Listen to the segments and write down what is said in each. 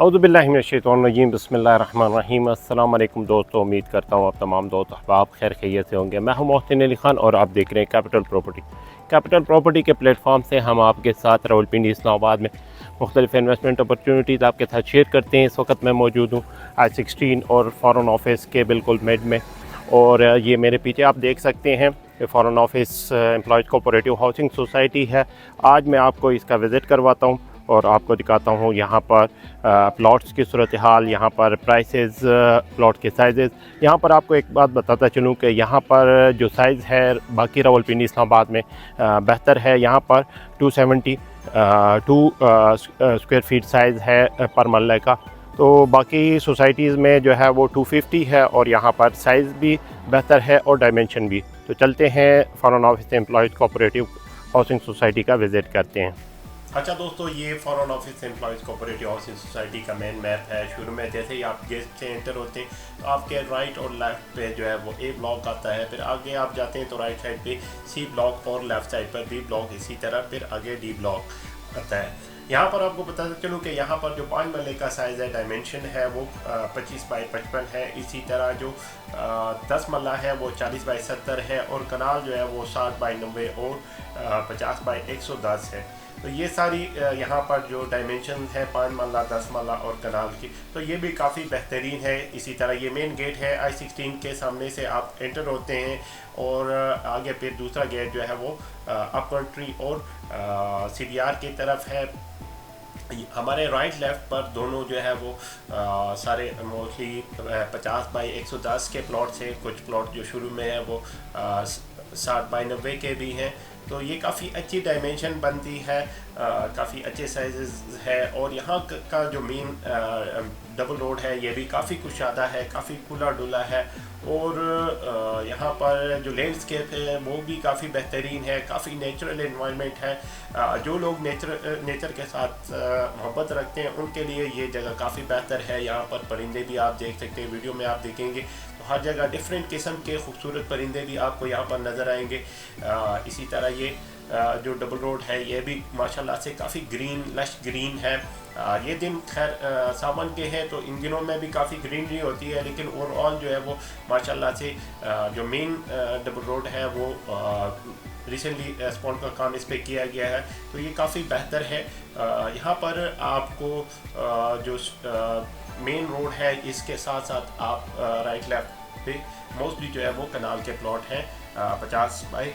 औज़ुबिल्लाहिमिनश्शैतानिर्रजीम बिस्मिल्लाहिर्रहमानिर्रहीम। अस्सलाम वालेकुम दोस्तों, उम्मीद करता हूँ आप तमाम दोस्त अहबाब खैर खैरियत से होंगे। मैं हूँ मोहसिन अली खान और आप देख रहे हैं कैपिटल प्रॉपर्टी। कैपिटल प्रॉपर्टी के प्लेटफॉर्म से हम आपके साथ रावलपिंडी इस्लामाबाद में मुख्तलिफ इन्वेस्टमेंट अपॉर्चुनिटीज़ आपके साथ शेयर करते हैं। इस वक्त मैं मौजूद हूँ I-16 और फॉरेन ऑफिस के बिल्कुल मिड में, और ये मेरे पीछे आप देख सकते हैं foreign office employees cooperative housing society है। आज मैं आपको इसका विज़िट करवाता हूँ और आपको दिखाता हूँ यहाँ पर प्लॉट्स की सूरत हाल, यहाँ पर प्राइसेस, प्लॉट के साइज़। यहाँ पर आपको एक बात बताता चलूँ कि यहाँ पर जो साइज़ है बाकी रावलपिंडी इस्लामाबाद में बेहतर है। यहाँ पर 272 स्क्वायर फीट साइज़ है पर मरले का, तो बाकी सोसाइटीज़ में जो है वो 250 है और यहाँ पर साइज़ भी बेहतर है और डायमेंशन भी। तो चलते हैं foreign office employees cooperative housing society का विज़िट करते हैं। अच्छा दोस्तों, ये foreign office employees cooperative housing society का मेन मैप है। शुरू में जैसे ही आप गेट से एंटर होते हैं तो आपके राइट और लेफ़्ट पे जो है वो ए ब्लॉक आता है, फिर आगे आप जाते हैं तो राइट साइड पे सी ब्लॉक और लेफ़्ट साइड पर बी ब्लॉक, इसी तरह फिर आगे डी ब्लॉक आता है। यहाँ पर आपको बताता चलूँ कि यहाँ पर जो 5 मरले का साइज़ है, डायमेंशन है वो 25 बाई 55 है। इसी तरह जो 10 मरला है वो 40 बाई 70 है और कनाल जो है वो 60 बाई 90 और 50 बाई 110 है। तो ये सारी यहाँ पर जो डायमेंशन है 5 मरला, 10 मरला और कनाल की, तो ये भी काफ़ी बेहतरीन है। इसी तरह ये मेन गेट है I-16 के सामने से आप एंटर होते हैं और आगे फिर दूसरा गेट जो है वो अप कंट्री और CDR की तरफ है। हमारे राइट लेफ़्ट पर दोनों जो है वो सारे मोस्टली 50 बाई 110 के प्लॉट्स हैं। कुछ प्लॉट जो शुरू में है वो 60 बाई 90 के भी हैं। तो ये काफ़ी अच्छी डायमेंशन बनती है, काफ़ी अच्छे साइज़ है। और यहाँ का जो मेन डबल रोड है ये भी काफ़ी कुशादा है, काफ़ी खुला डुला है। और यहाँ पर जो लैंडस्केप है वो भी काफ़ी बेहतरीन है, काफ़ी नेचुरल एनवायरनमेंट है। जो लोग नेचर के साथ मोहब्बत रखते हैं उनके लिए ये जगह काफ़ी बेहतर है। यहाँ पर परिंदे भी आप देख सकते हैं, वीडियो में आप देखेंगे तो हर जगह डिफरेंट किस्म के खूबसूरत परिंदे भी आपको यहाँ पर नज़र आएंगे। इसी तरह ये जो डबल रोड है ये भी माशाल्लाह से काफ़ी ग्रीन, लश ग्रीन है। ये दिन खैर सावन के हैं तो इन दिनों में भी काफ़ी ग्रीनरी होती है, लेकिन ओवरऑल जो है वो माशाल्लाह से जो मेन डबल रोड है वो रिसेंटली स्पॉट का काम इस पर किया गया है, तो ये काफ़ी बेहतर है। यहाँ पर आपको जो मेन रोड है इसके साथ साथ आप राइट लेफ्ट पे मोस्टली जो है वो कनाल के प्लॉट हैं 50 बाई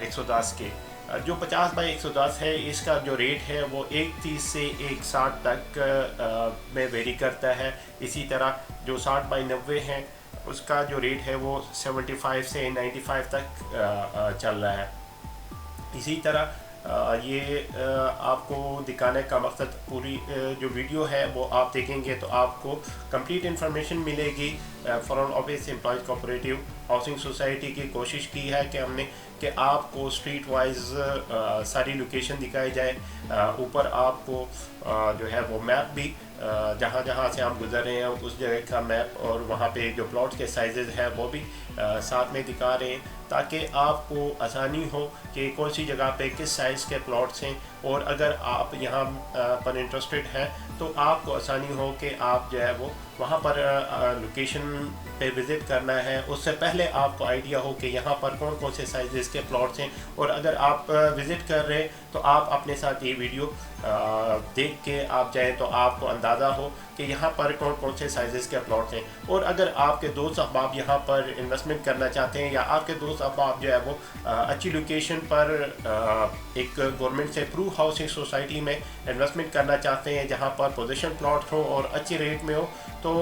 110 के। जो 50 बाई 110 है इसका जो रेट है वो 130 से 160 तक में वेरी करता है। इसी तरह जो 60 बाई 90 है उसका जो रेट है वो 75 से 95 तक चल रहा है। इसी तरह ये आपको दिखाने का मकसद, पूरी जो वीडियो है वो आप देखेंगे तो आपको कंप्लीट इन्फॉर्मेशन मिलेगी। Foreign office employees cooperative housing society की कोशिश की है कि हमने कि आपको स्ट्रीट वाइज सारी लोकेशन दिखाई जाए। ऊपर आपको जो है वो मैप भी जहाँ जहाँ से हम गुजर रहे हैं उस जगह का मैप और वहाँ पे जो प्लॉट्स के साइजेस हैं वो भी साथ में दिखा रहे हैं, ताकि आपको आसानी हो कि कौन सी जगह पे किस साइज़ के प्लॉट्स हैं। और अगर आप यहाँ पर इंटरेस्टेड हैं तो आपको आसानी हो कि आप जो है वो वहाँ पर लोकेशन पे विज़िट करना है, उससे पहले आपको आइडिया हो कि यहाँ पर कौन कौन से साइज़ के प्लॉट्स हैं। और अगर आप विज़िट कर रहे हैं तो आप अपने साथ ये वीडियो देख के आप जाएँ तो आपको अंदाज़ा हो कि यहाँ पर कौन कौन से साइज़ के प्लॉट्स हैं। और अगर आपके दोस्त अहबाब यहाँ पर इन्वेस्टमेंट करना चाहते हैं या आपके दोस्त अहबाब जो है वो अच्छी लोकेशन पर एक गवर्नमेंट से अप्रूव हाउसिंग सोसाइटी में इन्वेस्टमेंट करना चाहते हैं जहाँ पर पोजीशन प्लॉट हो और अच्छे रेट में हो, तो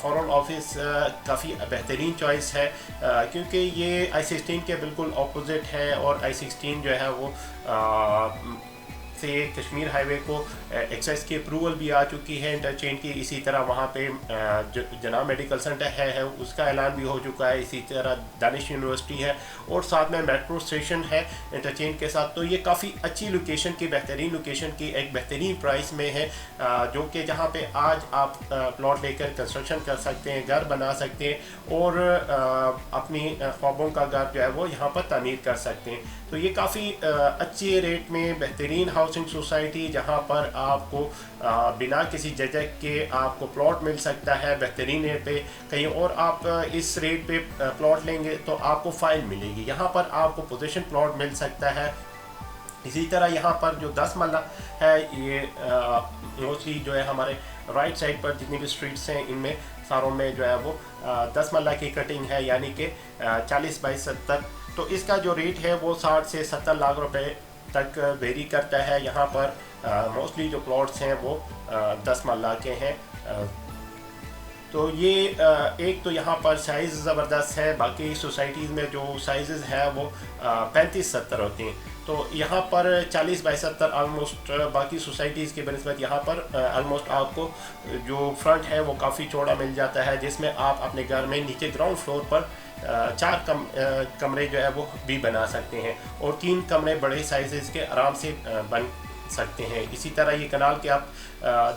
फॉरेन ऑफिस काफ़ी बेहतरीन चॉइस है। क्योंकि ये I-16 के बिल्कुल अपोजिट है और I-16 जो है वो से कश्मीर हाईवे को एक्सेस की अप्रूवल भी आ चुकी है इंटरचेंज की। इसी तरह वहाँ पे जना मेडिकल सेंटर है उसका ऐलान भी हो चुका है। इसी तरह दानिश यूनिवर्सिटी है और साथ में मेट्रो स्टेशन है इंटरचेंज के साथ। तो ये काफ़ी अच्छी लोकेशन की, बेहतरीन लोकेशन की, एक बेहतरीन प्राइस में है, जो कि जहाँ पे आज आप प्लॉट लेकर कंस्ट्रक्शन कर सकते हैं, घर बना सकते हैं और अपनी ख्वाबों का घर जो है वो यहाँ पर तामीर कर सकते हैं। तो ये काफ़ी अच्छे रेट में बेहतरीन हाउस हाउसिंग सोसाइटी जहां पर आपको बिना किसी झिझक के आपको प्लॉट मिल सकता है बेहतरीन रेट पे। कहीं और आप इस रेट पे प्लॉट लेंगे तो आपको फाइल मिलेगी, यहाँ पर आपको पोजीशन प्लॉट मिल सकता है। इसी तरह यहाँ पर जो 10 मरला है ये मोस्टली जो है हमारे राइट साइड पर जितनी भी स्ट्रीट्स हैं इनमें सारों में जो है वो 10 मरला की कटिंग है, यानी कि 40 बाई 70। तो इसका जो रेट है वो 60 से 70 लाख रुपए तक वेरी करता है। यहाँ पर मोस्टली जो प्लॉट्स हैं वो 10 मरला के हैं। तो ये एक तो यहाँ पर साइज़ ज़बरदस्त है, बाकी सोसाइटीज़ में जो साइज़ हैं वो 35-70 होती हैं। तो यहाँ पर 40 बाई 70 आलमोस्ट बाकी सोसाइटीज़ के बनस्बत यहाँ पर आलमोस्ट आपको जो फ्रंट है वो काफ़ी चौड़ा मिल जाता है, जिसमें आप अपने घर में नीचे ग्राउंड फ्लोर पर 4 कमरे जो है वो भी बना सकते हैं और 3 कमरे बड़े साइज़ के आराम से बन सकते हैं। इसी तरह ये कनाल के आप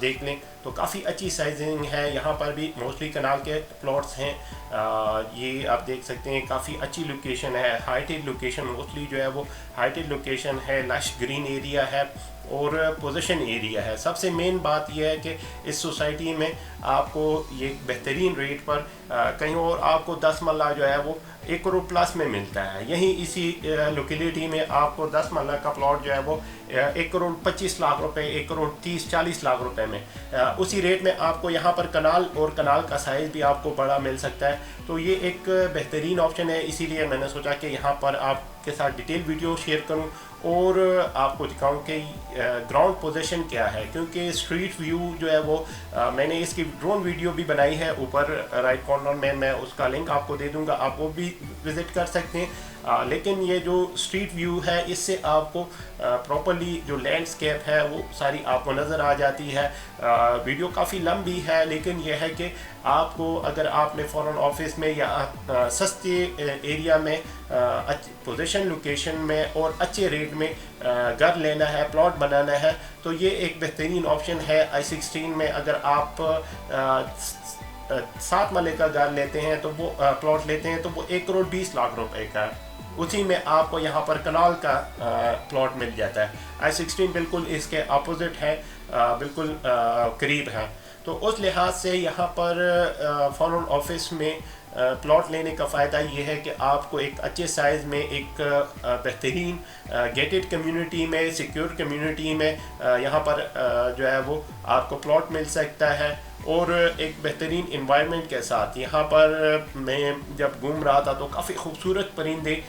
देख लें तो काफ़ी अच्छी साइजिंग है, यहाँ पर भी मोस्टली कनाल के प्लॉट्स हैं। ये आप देख सकते हैं काफ़ी अच्छी लोकेशन है, हाइटेड लोकेशन, मोस्टली जो है वो हाइटेड लोकेशन है, लश ग्रीन एरिया है और पोजीशन एरिया है। सबसे मेन बात यह है कि इस सोसाइटी में आपको ये बेहतरीन रेट पर कहीं और आपको 10 मरला जो है वो 1 करोड़ प्लस में मिलता है। यहीं इसी लोकेलिटी में आपको 10 मरला का प्लॉट जो है वो 1 करोड़ 25 लाख रुपए, 1 करोड़ 30-40 लाख रुपए में, उसी रेट में आपको यहाँ पर कनाल और कनाल का साइज़ भी आपको बड़ा मिल सकता है। तो ये एक बेहतरीन ऑप्शन है, इसीलिए मैंने सोचा कि यहाँ पर आपके साथ डिटेल वीडियो शेयर करूँ और आपको दिखाऊं कि ग्राउंड पोजीशन क्या है, क्योंकि स्ट्रीट व्यू जो है वो मैंने इसकी ड्रोन वीडियो भी बनाई है, ऊपर राइट कॉर्नर में मैं उसका लिंक आपको दे दूंगा, आप वो भी विज़िट कर सकते हैं। लेकिन ये जो स्ट्रीट व्यू है इससे आपको प्रॉपर्ली जो लैंडस्केप है वो सारी आपको नज़र आ जाती है। वीडियो काफ़ी लंबी है, लेकिन यह है कि आपको अगर आपने फ़ौरन ऑफिस में या सस्ते एरिया में पोजीशन लोकेशन में और अच्छे रेट में घर लेना है, प्लॉट बनाना है, तो ये एक बेहतरीन ऑप्शन है। I-16 में अगर आप 7 मरले का घर लेते हैं तो वो प्लॉट लेते हैं तो वो 1 करोड़ 20 लाख रुपए का, उसी में आपको यहाँ पर कनाल का प्लॉट मिल जाता है। I-16 बिल्कुल इसके अपोजिट है, बिल्कुल करीब है। तो उस लिहाज से यहाँ पर फ़ौरन ऑफिस में प्लॉट लेने का फ़ायदा ये है कि आपको एक अच्छे साइज़ में एक बेहतरीन गेटेड कम्युनिटी में, सिक्योर कम्युनिटी में यहाँ पर जो है वो आपको प्लॉट मिल सकता है और एक बेहतरीन इन्वायरमेंट के साथ। यहाँ पर मैं जब घूम रहा था तो काफ़ी खूबसूरत परिंदे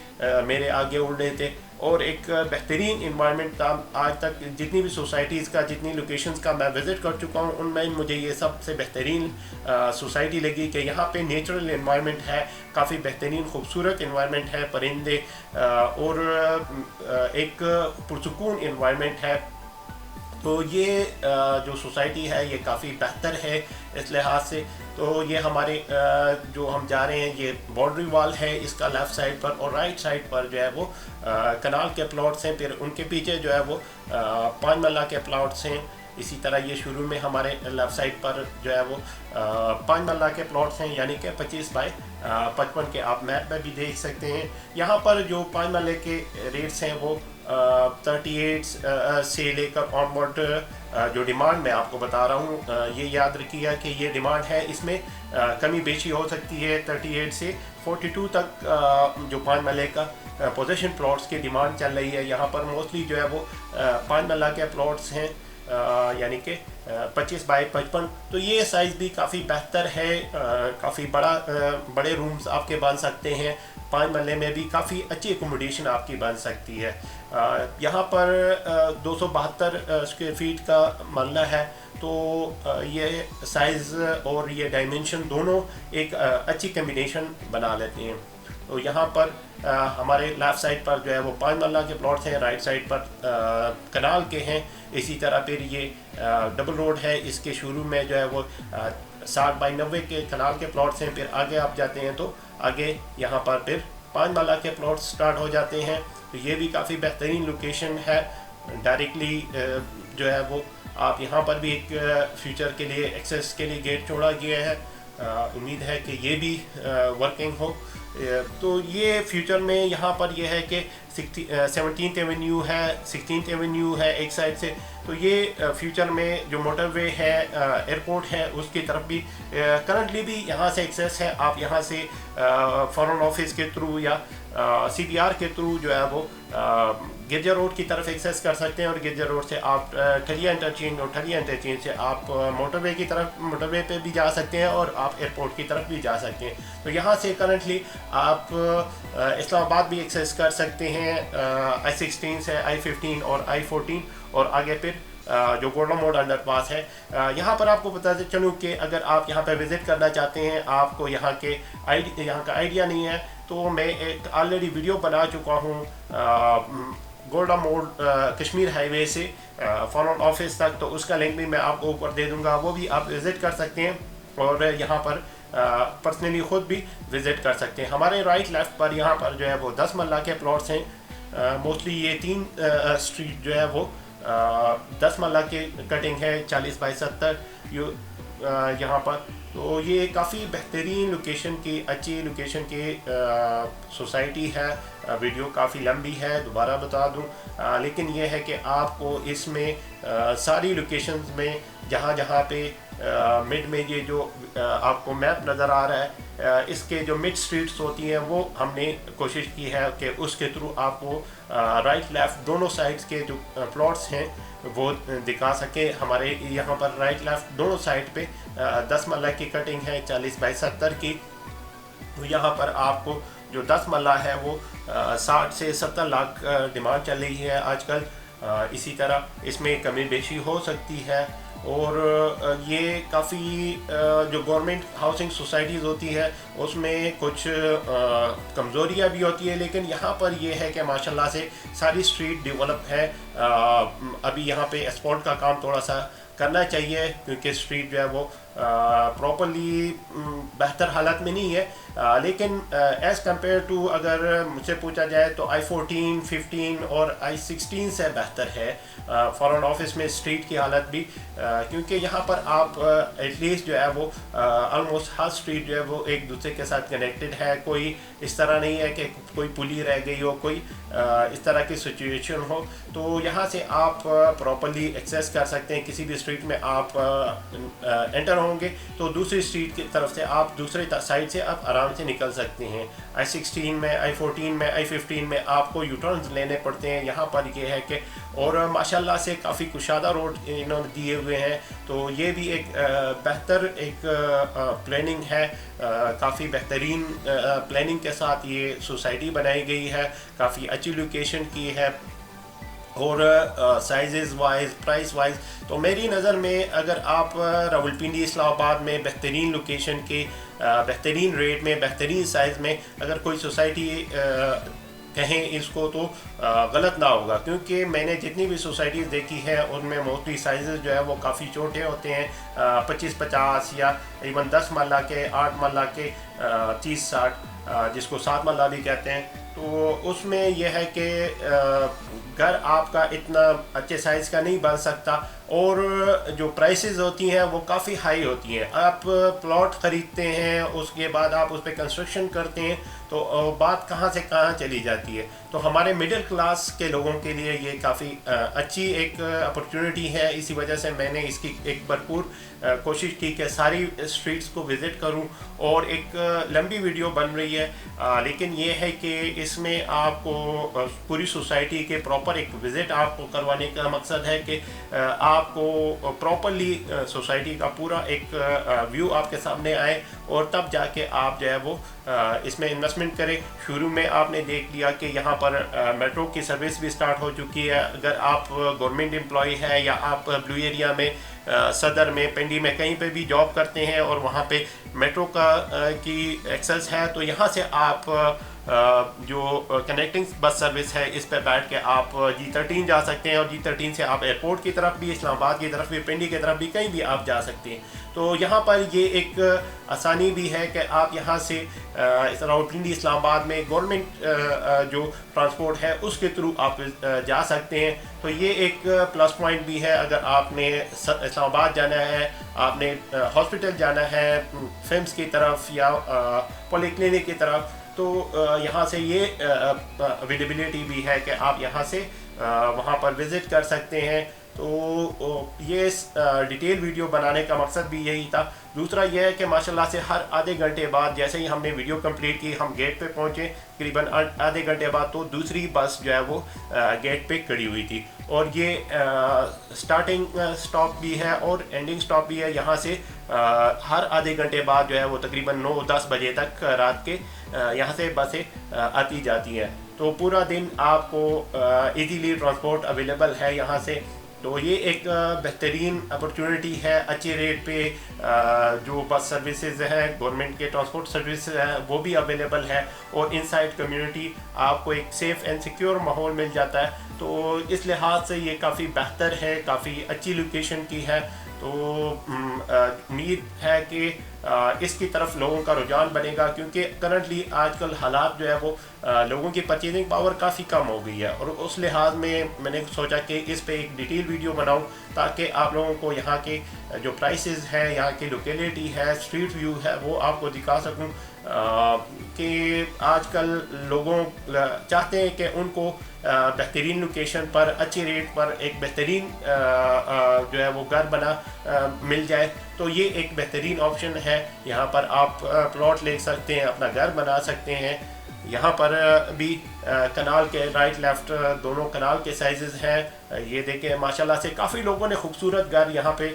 मेरे आगे उड़ रहे थे और एक बेहतरीन इन्वायरमेंट था। आज तक जितनी भी सोसाइटीज़ का, जितनी लोकेशंस का मैं विज़िट कर चुका हूँ, उनमें मुझे ये सबसे बेहतरीन सोसाइटी लगी कि यहाँ पे नेचुरल इन्वायरमेंट है, काफ़ी बेहतरीन खूबसूरत इन्वायरमेंट है, परिंदे और एक पुरसुकून इन्वायरमेंट है। तो ये जो सोसाइटी है ये काफ़ी बेहतर है इस लिहाज से। तो ये हमारे जो हम जा रहे हैं ये बाउंड्री वाल है इसका लेफ़्ट साइड पर, और राइट साइड पर जो है वो कनाल के प्लॉट्स हैं, फिर उनके पीछे जो है वो 5 मरला के प्लॉट्स हैं। इसी तरह ये शुरू में हमारे लेफ़्ट साइड पर जो है वो 5 मरला के प्लॉट्स हैं, यानी कि 25 बाई 55 के आप मैप में भी देख सकते हैं। यहाँ पर जो 5 मरले के रेट्स हैं वो 38 से लेकर ऑनवर्ड जो डिमांड मैं आपको बता रहा हूँ, ये याद रखिएगा कि ये डिमांड है, इसमें कमी बेशी हो सकती है। 38 से 42 तक जो 5 मरले का पोजीशन प्लॉट्स की डिमांड चल रही है। यहाँ पर मोस्टली जो है वो 5 मरला के प्लॉट्स हैं, यानी कि 25 बाई 55। तो ये साइज़ भी काफ़ी बेहतर है, काफ़ी बड़े रूम्स आपके बन सकते हैं। 5 मरले में भी काफ़ी अच्छी एकोमोडेशन आपकी बन सकती है। यहाँ पर 272 स्क्वायर फीट का मरला है, तो ये साइज़ और ये डायमेंशन दोनों एक अच्छी कम्बिनेशन बना लेते हैं। तो यहाँ पर हमारे लेफ़्ट साइड पर जो है वो 5 मरला के प्लॉट्स हैं, राइट साइड पर कनाल के हैं। इसी तरह फिर ये डबल रोड है, इसके शुरू में जो है वो 60 बाई 90 के कनाल के प्लॉट्स हैं। फिर आगे आप जाते हैं तो आगे यहाँ पर फिर 5 मरला के प्लॉट्स स्टार्ट हो जाते हैं। तो ये भी काफ़ी बेहतरीन लोकेशन है, डायरेक्टली जो है वो आप यहाँ पर भी एक फ्यूचर के लिए एक्सेस के लिए गेट छोड़ा गया है। امید ہے کہ یہ بھی ورکنگ ہو. تو یہ فیوچر میں یہاں پر یہ ہے کہ 17th ایونیو ہے، 16th ایونیو ہے ایک سائڈ سے، تو یہ فیوچر میں جو موٹر وے ہے، ایئرپورٹ ہے، اس کی طرف بھی کرنٹلی بھی یہاں سے ایکسیس ہے. آپ یہاں سے فارن آفس کے تھرو یا سی بی آر کے تھرو جو ہے وہ گرجا روڈ کی طرف ایکسیس کر سکتے ہیں، اور گرجا روڈ سے آپ ٹھلیا انٹرچینج، اور ٹھلیا انٹرچینج سے آپ موٹر وے کی طرف، موٹر وے پہ بھی جا سکتے ہیں، اور آپ ایئرپورٹ کی طرف بھی جا سکتے ہیں. تو یہاں سے کرنٹلی آپ اسلام آباد بھی ایکسیس کر سکتے ہیں I-16 سے، I-15 اور I-14، اور آگے پھر جو گولڈن موڈ انڈر پاس ہے. یہاں پر آپ کو بتاتے چلوں کہ اگر آپ یہاں پہ وزٹ کرنا چاہتے ہیں، آپ کو یہاں کا آئیڈیا نہیں ہے، تو میں ایک آلریڈی ویڈیو بنا چکا ہوں گولڈن موڈ کشمیر ہائی وے سے فارن آفس تک، تو اس کا لنک بھی میں آپ کو اوپر دے دوں گا، وہ بھی آپ وزٹ کر سکتے ہیں اور یہاں پر پرسنلی خود بھی وزٹ کر سکتے ہیں. ہمارے رائٹ لیفٹ پر یہاں پر جو ہے وہ 10 مرلہ کے پلاٹس ہیں. موسٹلی یہ 3 اسٹریٹ جو ہے وہ 10 مرلہ کی کٹنگ ہے، 40x70 یہاں پر. تو یہ کافی بہترین لوکیشن کی، اچھی لوکیشن کی سوسائٹی ہے. ویڈیو کافی لمبی ہے، دوبارہ بتا دوں، لیکن یہ ہے کہ آپ کو اس میں ساری لوکیشنز میں جہاں پہ مڈ میں یہ جو آپ کو میپ نظر آ رہا ہے، اس کے جو مڈ سٹریٹس ہوتی ہیں وہ ہم نے کوشش کی ہے کہ اس کے تھرو آپ کو رائٹ لیفٹ دونوں سائڈز کے جو پلاٹس ہیں وہ دکھا سکیں. ہمارے یہاں پر رائٹ لیفٹ دونوں سائڈ پہ 10 مرلہ کی کٹنگ ہے 40x70 کی. یہاں پر آپ کو جو 10 مرلہ ہے وہ 60 سے 70 لاکھ ڈیمانڈ چل رہی ہے آج کل. اسی طرح اس میں کمی بیشی ہو سکتی ہے، اور یہ کافی جو گورنمنٹ ہاؤسنگ سوسائٹیز ہوتی ہے اس میں کچھ کمزوریاں بھی ہوتی ہیں، لیکن یہاں پر یہ ہے کہ ماشاءاللہ سے ساری اسٹریٹ ڈیولپ ہے. ابھی یہاں پہ اسپالٹ کا کام تھوڑا سا کرنا چاہیے، کیونکہ اسٹریٹ جو ہے وہ پراپرلی بہتر حالت میں نہیں ہے، لیکن ایز کمپیئر ٹو اگر مجھ سے پوچھا جائے تو I-14، 15 اور I-16 سے بہتر ہے فارن آفس میں اسٹریٹ کی حالت بھی، کیونکہ یہاں پر آپ ایٹ لیسٹ جو ہے وہ آلموسٹ ہر اسٹریٹ جو ہے وہ ایک دوسرے کے ساتھ کنیکٹڈ ہے. کوئی اس طرح نہیں ہے کہ کوئی پلی رہ گئی ہو، کوئی اس طرح کی سچویشن ہو. تو یہاں سے آپ پراپرلی ایکسیس کر سکتے ہیں. کسی بھی اسٹریٹ میں آپ انٹر ہوں گے تو دوسری اسٹریٹ کی طرف سے آپ دوسرے سائڈ سے آپ آرام سے نکل سکتے ہیں. I-16 میں، I-14 میں، I-15 میں آپ کو یو ٹرنز لینے پڑتے ہیں. یہاں پر یہ ہے کہ اور ماشاءاللہ سے کافی کشادہ روڈ انہوں نے دیے ہوئے ہیں، تو یہ بھی ایک بہتر ایک پلاننگ ہے. کافی بہترین پلاننگ کے ساتھ یہ سوسائٹی بنائی گئی ہے، کافی اچھی لوکیشن کی ہے، اور سائزز وائز، پرائس وائز. تو میری نظر میں اگر آپ راولپنڈی، اسلام آباد میں بہترین لوکیشن کے، بہترین ریٹ میں، بہترین سائز میں اگر کوئی سوسائٹی کہیں اس کو تو غلط نہ ہوگا، کیونکہ میں نے جتنی بھی سوسائٹیز دیکھی ہیں ان میں موسٹلی سائزز جو ہے وہ کافی چھوٹے ہوتے ہیں، 25-50 یا ایون 10 مرلہ کے، 8 مرلہ کے، 30-60 جس کو 7 مرلہ بھی کہتے ہیں. تو اس میں یہ ہے کہ گھر آپ کا اتنا اچھے سائز کا نہیں بن سکتا، اور جو پرائسز ہوتی ہیں وہ کافی ہائی ہوتی ہیں. آپ پلاٹ خریدتے ہیں، اس کے بعد آپ اس پہ کنسٹرکشن کرتے ہیں، تو بات کہاں سے کہاں چلی جاتی ہے. تو ہمارے مڈل کلاس کے لوگوں کے لیے یہ کافی اچھی ایک اپرچونٹی ہے. اسی وجہ سے میں نے اس کی ایک بھرپور کوشش کی کہ ساری اسٹریٹس کو وزٹ کروں، اور ایک لمبی ویڈیو بن رہی ہے، لیکن یہ ہے کہ اس میں آپ کو پوری سوسائٹی کے پراپر ایک وزٹ آپ کو کروانے کا مقصد ہے کہ آپ کو پراپرلی سوسائٹی کا پورا ایک ویو آپ کے سامنے آئے، اور تب جا کے آپ جو ہے وہ اس میں انویسٹمنٹ کریں. شروع میں آپ نے دیکھ لیا کہ یہاں پر میٹرو کی سروس بھی سٹارٹ ہو چکی ہے. اگر آپ گورنمنٹ امپلائی ہے یا آپ بلو ایریا میں، صدر میں، پنڈی میں کہیں پہ بھی جاب کرتے ہیں اور وہاں پہ میٹرو کی ایکسس ہے، تو یہاں سے آپ جو کنیکٹنگ بس سروس ہے اس پہ بیٹھ کے آپ G13 جا سکتے ہیں، اور G13 سے آپ ایئرپورٹ کی طرف بھی، اسلام آباد کی طرف بھی، پنڈی کی طرف بھی، کہیں بھی آپ جا سکتے ہیں۔ تو یہاں پر یہ ایک آسانی بھی ہے کہ آپ یہاں سے راولپنڈی اسلام آباد میں گورنمنٹ جو ٹرانسپورٹ ہے اس کے تھرو آپ جا سکتے ہیں۔ تو یہ ایک پلس پوائنٹ بھی ہے۔ اگر آپ نے اسلام آباد جانا ہے، آپ نے ہاسپٹل جانا ہے فیمس کی طرف یا پولی کلینک کی طرف، تو یہاں سے یہ اویلیبلٹی بھی ہے کہ آپ یہاں سے وہاں پر وزٹ کر سکتے ہیں۔ تو یہ ڈیٹیل ویڈیو بنانے کا مقصد بھی یہی تھا۔ دوسرا یہ ہے کہ ماشاءاللہ سے ہر آدھے گھنٹے بعد، جیسے ہی ہم نے ویڈیو کمپلیٹ کی، ہم گیٹ پہ پہنچے، تقریباً آدھے گھنٹے بعد تو دوسری بس جو ہے وہ گیٹ پہ کھڑی ہوئی تھی، اور یہ سٹارٹنگ سٹاپ بھی ہے اور اینڈنگ سٹاپ بھی ہے۔ یہاں سے ہر آدھے گھنٹے بعد جو ہے وہ تقریباً 9-10 بجے تک رات کے یہاں سے بسیں آتی جاتی ہیں۔ تو پورا دن آپ کو ایزیلی ٹرانسپورٹ اویلیبل ہے یہاں سے۔ تو یہ ایک بہترین اپرچونٹی ہے، اچھے ریٹ پہ جو بس سروسز ہیں، گورنمنٹ کے ٹرانسپورٹ سروسز ہیں وہ بھی اویلیبل ہے، اور ان سائڈ کمیونٹی آپ کو ایک سیف اینڈ سیکیور ماحول مل جاتا ہے۔ تو اس لحاظ سے یہ کافی بہتر ہے، کافی اچھی لوکیشن کی ہے۔ تو امید ہے کہ اس کی طرف لوگوں کا رجحان بنے گا، کیونکہ کرنٹلی آج کل حالات جو ہے وہ لوگوں کی پرچیزنگ پاور کافی کم ہو گئی ہے، اور اس لحاظ میں میں نے سوچا کہ اس پہ ایک ڈیٹیل ویڈیو بناؤں تاکہ آپ لوگوں کو یہاں کے جو پرائسز ہیں، یہاں کی لوکیلٹی ہے، اسٹریٹ ویو ہے، وہ آپ کو دکھا سکوں کہ آج کل لوگوں چاہتے ہیں کہ ان کو بہترین لوکیشن پر، اچھے ریٹ پر ایک بہترین جو ہے وہ گھر بنا مل جائے۔ تو یہ ایک بہترین آپشن ہے۔ یہاں پر آپ پلاٹ لے سکتے ہیں، اپنا گھر بنا سکتے ہیں۔ یہاں پر بھی کنال کے رائٹ لیفٹ دونوں کنال کے سائزز ہیں۔ یہ دیکھیں ماشاءاللہ سے کافی لوگوں نے خوبصورت گھر یہاں پہ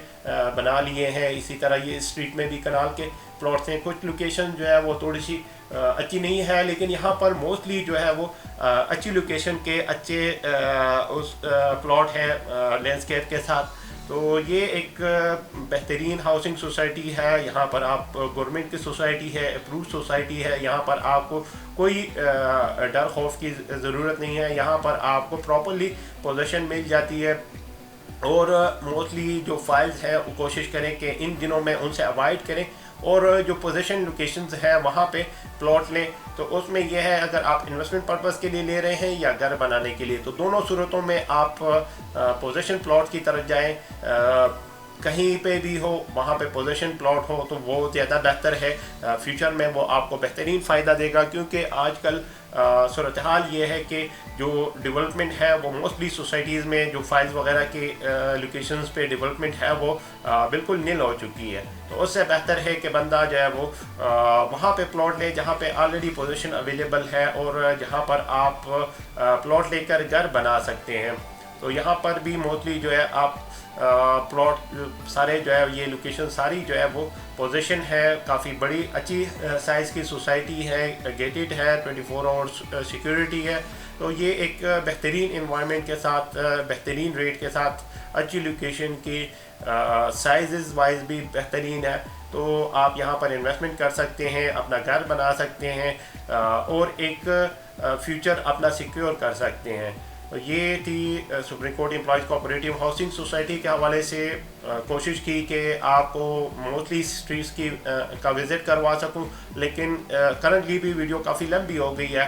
بنا لیے ہیں۔ اسی طرح یہ اسٹریٹ میں بھی کنال کے پلاٹس ہیں۔ کچھ لوکیشن جو ہے وہ تھوڑی سی اچھی نہیں ہے، لیکن یہاں پر موسٹلی جو ہے وہ اچھی لوکیشن کے اچھے اس پلاٹ ہیں لینڈسکیپ کے ساتھ۔ تو یہ ایک بہترین ہاؤسنگ سوسائٹی ہے۔ یہاں پر آپ گورنمنٹ کی سوسائٹی ہے، اپروو سوسائٹی ہے۔ یہاں پر آپ کو کوئی ڈر خوف کی ضرورت نہیں ہے۔ یہاں پر آپ کو پراپرلی پوزیشن مل جاتی ہے، اور موسٹلی جو فائلز ہیں وہ کوشش کریں کہ ان دنوں میں ان سے اوائڈ کریں، اور جو پوزیشن لوکیشنز ہیں وہاں پہ پلاٹ لیں۔ تو اس میں یہ ہے، اگر آپ انویسٹمنٹ پرپز کے لیے لے رہے ہیں یا گھر بنانے کے لیے، تو دونوں صورتوں میں آپ پوزیشن پلاٹ کی طرف جائیں۔ کہیں پہ بھی ہو وہاں پہ پوزیشن پلاٹ ہو تو وہ زیادہ بہتر ہے۔ فیوچر میں وہ آپ کو بہترین فائدہ دے گا، کیونکہ آج کل صورتحال یہ ہے کہ جو ڈیولپمنٹ ہے وہ موسٹلی سوسائٹیز میں جو فائلز وغیرہ کے لوکیشنز پہ ڈیولپمنٹ ہے وہ بالکل نل ہو چکی ہے۔ تو اس سے بہتر ہے کہ بندہ جو ہے وہ وہاں پہ پلاٹ لے جہاں پہ آلریڈی پوزیشن اویلیبل ہے، اور جہاں پر آپ پلاٹ لے کر گھر بنا سکتے ہیں۔ تو یہاں پر بھی موسٹلی جو ہے آپ پلاٹ سارے جو ہے یہ لوکیشن ساری جو ہے وہ پوزیشن ہے، کافی بڑی اچھی سائز کی سوسائٹی ہے، گیٹڈ ہے، 24 آورس سیکیورٹی ہے۔ تو یہ ایک بہترین انوائرمنٹ کے ساتھ، بہترین ریٹ کے ساتھ، اچھی لوکیشن کی، سائزز وائز بھی بہترین ہے۔ تو آپ یہاں پر انویسٹمنٹ کر سکتے ہیں، اپنا گھر بنا سکتے ہیں، اور ایک فیوچر اپنا سیکیور کر سکتے ہیں۔ یہ تھی supreme court employees cooperative housing society کے حوالے سے کوشش کی کہ آپ کو موسٹلی اسٹریٹس کی کا وزٹ کروا سکوں، لیکن کرنٹلی بھی ویڈیو کافی لمبی ہو گئی ہے،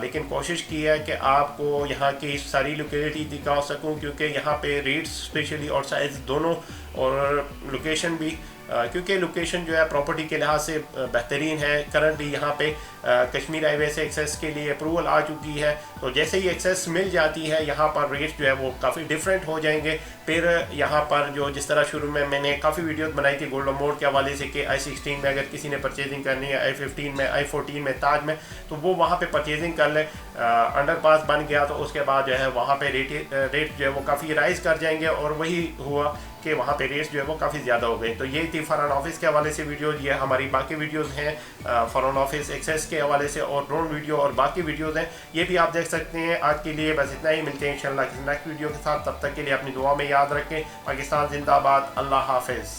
لیکن کوشش کی ہے کہ آپ کو یہاں کی ساری لوکیلٹی دکھا سکوں، کیونکہ یہاں پہ ریٹس اسپیشلی اور سائز دونوں، اور لوکیشن بھی، کیونکہ لوکیشن جو ہے پراپرٹی کے لحاظ سے بہترین ہے۔ کرنٹلی یہاں پہ کشمیر ہائی وے سے ایکسیس کے لیے اپروول آ چکی ہے، تو جیسے ہی ایکسیس مل جاتی ہے یہاں پر ریٹ جو ہے وہ کافی ڈیفرنٹ ہو جائیں گے۔ پھر یہاں پر جو جس طرح شروع میں نے کافی ویڈیوز بنائی تھی گولڈن موڑ کے حوالے سے کہ I-16 میں اگر کسی نے پرچیزنگ کرنی ہے، I-15 میں، I-14 میں، تاج میں، تو وہ وہاں پہ پرچیزنگ کر لیں۔ انڈر پاس بن گیا تو اس کے بعد جو ہے وہاں پہ ریٹ جو ہے وہ کافی رائز کر جائیں گے، اور وہی ہوا کہ وہاں پہ ریٹس جو ہے وہ کافی زیادہ ہو گئے۔ تو یہ تھی فارن آفس کے حوالے سے ویڈیو۔ یہ ہماری باقی ویڈیوز ہیں فارن آفس ایکسیس کے حوالے سے، اور ڈرون ویڈیو اور باقی ویڈیوز ہیں، یہ بھی آپ دیکھ سکتے ہیں۔ آج کے لیے بس اتنا ہی، ملتے ہیں انشاءاللہ کسی نیکسٹ ویڈیو کے ساتھ۔ تب تک کے لیے اپنی دعا میں یاد رکھیں۔ پاکستان زندہ باد، اللہ حافظ۔